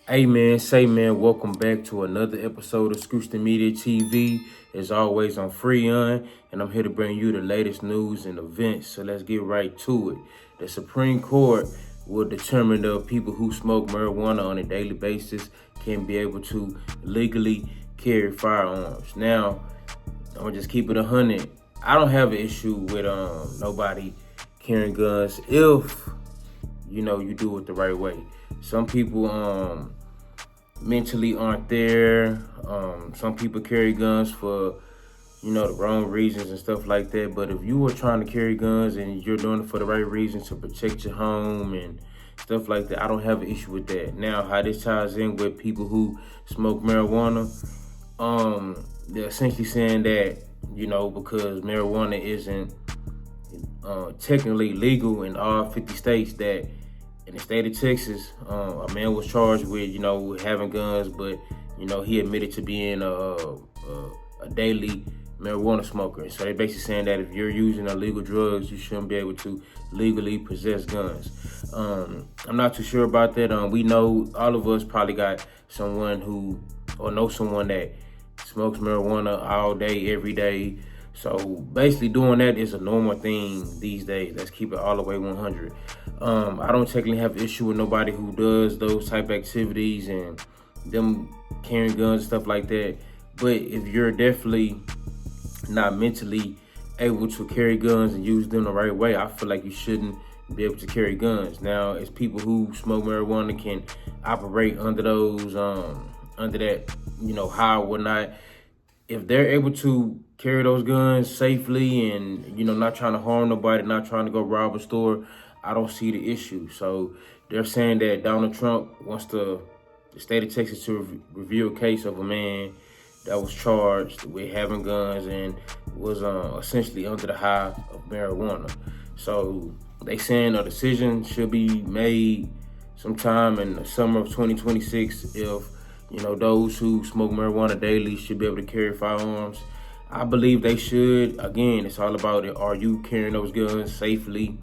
Hey man, say man, welcome back to another episode of Scooston Media TV. As always, I'm Freon, and I'm here to bring you the latest news and events. So let's get right to it. The Supreme Court will determine the people who smoke marijuana on a daily basis can be able to legally carry firearms. Now, I'm gonna just keep it 100. I don't have an issue with nobody carrying guns if you do it the right way. Some people mentally aren't there. Some people carry guns for the wrong reasons and stuff like that. But if you are trying to carry guns and you're doing it for the right reasons to protect your home and stuff like that, I don't have an issue with that. Now, how this ties in with people who smoke marijuana, they're essentially saying that because marijuana isn't technically legal in all 50 states, that in the state of Texas, a man was charged with, having guns, but, he admitted to being a daily marijuana smoker. So they're basically saying that if you're using illegal drugs, you shouldn't be able to legally possess guns. I'm not too sure about that. We know all of us probably got someone or know someone that smokes marijuana all day, every day. So basically doing that is a normal thing these days. Let's keep it all the way 100. I don't technically have an issue with nobody who does those type of activities and them carrying guns and stuff like that. But if you're definitely not mentally able to carry guns and use them the right way, I feel like you shouldn't be able to carry guns. Now, as people who smoke marijuana can operate under those, under that, high or whatnot, if they're able to carry those guns safely and, not trying to harm nobody, not trying to go rob a store, I don't see the issue. So they're saying that Donald Trump wants the state of Texas to review a case of a man that was charged with having guns and was essentially under the high of marijuana. So they saying a decision should be made sometime in the summer of 2026 if those who smoke marijuana daily should be able to carry firearms. I believe they should. Again, it's all about it. Are you carrying those guns safely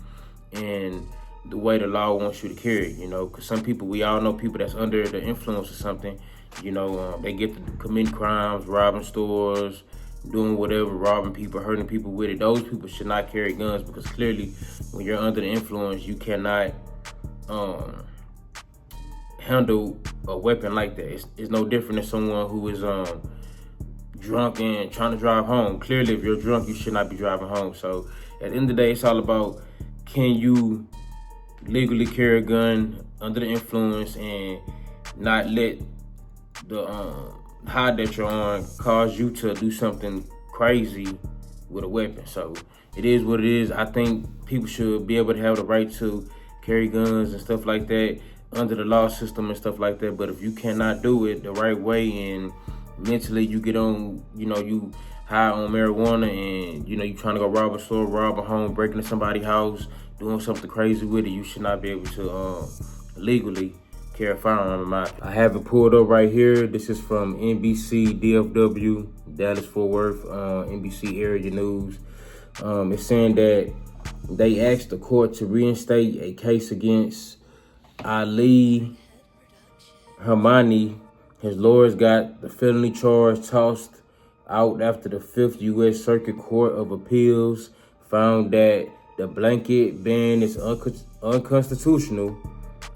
and the way the law wants you to carry it? Because some people, we all know people that's under the influence of something. They get to committing crimes, robbing stores, doing whatever, robbing people, hurting people with it. Those people should not carry guns because clearly when you're under the influence, you cannot handle a weapon like that. It's no different than someone who is drunk and trying to drive home. Clearly, if you're drunk, you should not be driving home. So at the end of the day, it's all about, can you legally carry a gun under the influence and not let the high that you're on cause you to do something crazy with a weapon. So it is what it is. I think people should be able to have the right to carry guns and stuff like that under the law system and stuff like that. But if you cannot do it the right way and mentally you get on, you high on marijuana and, you trying to go rob a store, rob a home, break into somebody's house, doing something crazy with it, you should not be able to legally carry a firearm. I have it pulled up right here. This is from NBC DFW, Dallas Fort Worth, NBC area news. It's saying that they asked the court to reinstate a case against Ali Khamenei. His lawyers got the felony charge tossed out after the 5th U.S. Circuit Court of Appeals found that the blanket ban is unconstitutional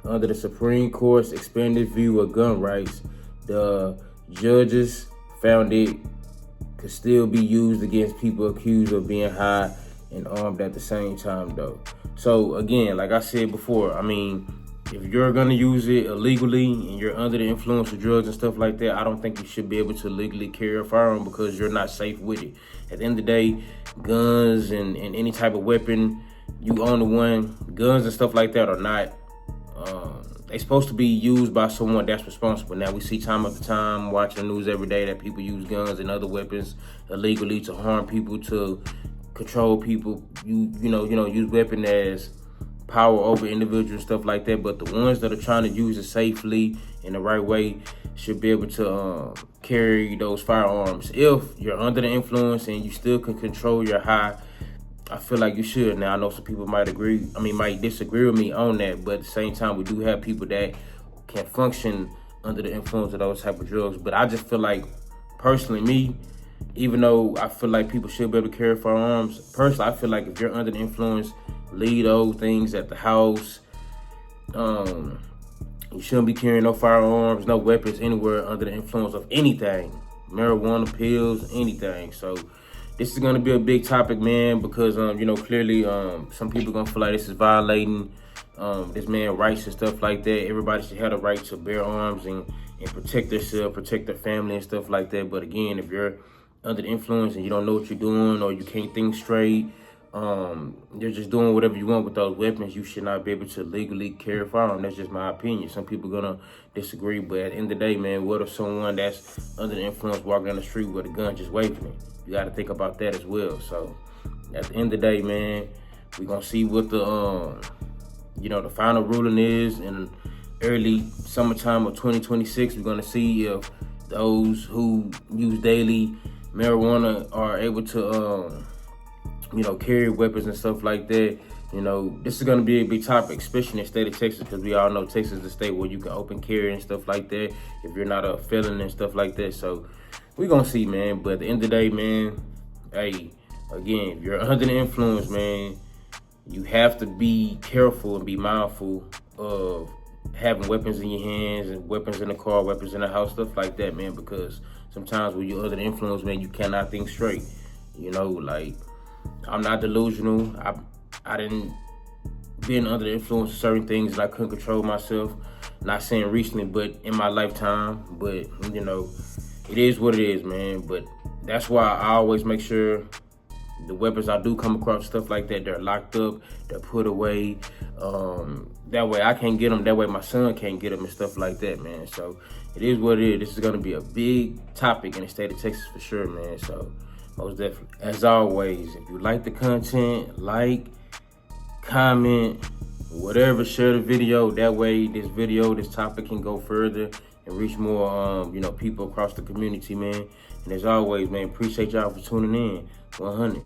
under the Supreme Court's expanded view of gun rights. The judges found it could still be used against people accused of being high and armed at the same time, though. So again, like I said before, if you're gonna use it illegally and you're under the influence of drugs and stuff like that, I don't think you should be able to legally carry a firearm because you're not safe with it. At the end of the day, guns and any type of weapon, you own the one. Guns and stuff like that are not, they're supposed to be used by someone that's responsible. Now we see time after time, watching the news every day, that people use guns and other weapons illegally to harm people, to control people. Use weapon as power over individuals and stuff like that. But the ones that are trying to use it safely in the right way should be able to carry those firearms. If you're under the influence and you still can control your high, I feel like you should. Now, I know some people might disagree with me on that, but at the same time, we do have people that can function under the influence of those type of drugs. But I just feel like, personally, me, even though I feel like people should be able to carry firearms, personally, I feel like if you're under the influence, leave those things at the house. You shouldn't be carrying no firearms, no weapons anywhere under the influence of anything. Marijuana, pills, anything. So this is going to be a big topic, man, because, clearly some people going to feel like this is violating this man's rights and stuff like that. Everybody should have the right to bear arms and protect themselves, protect their family and stuff like that. But again, if you're under the influence and you don't know what you're doing or you can't think straight, you're just doing whatever you want with those weapons, you should not be able to legally carry a firearm. That's just my opinion. Some people are gonna disagree, but at the end of the day, man, what if someone that's under the influence walking down the street with a gun just waving it? You gotta think about that as well. So at the end of the day, man, we're gonna see what the the final ruling is in early summertime of 2026. We're gonna see if those who use daily marijuana are able to carry weapons and stuff like that. This is going to be a big topic, especially in the state of Texas, because we all know Texas is the state where you can open carry and stuff like that if you're not a felon and stuff like that. So we're going to see, man. But at the end of the day, man, hey, again, if you're under the influence, man, you have to be careful and be mindful of having weapons in your hands and weapons in the car, weapons in the house, stuff like that, man, because sometimes when you're under the influence, man, you cannot think straight. Like, I'm not delusional. I didn't been under the influence of certain things and I couldn't control myself. Not saying recently, but in my lifetime. But, it is what it is, man. But that's why I always make sure the weapons I do come across, stuff like that, they're locked up, they're put away. That way I can't get them. That way my son can't get them and stuff like that, man. So it is what it is. This is going to be a big topic in the state of Texas for sure, man. So most definitely. As always, if you like the content, like, comment, whatever, share the video. That way this topic can go further and reach more, people across the community, man. And as always, man, appreciate y'all for tuning in. 100.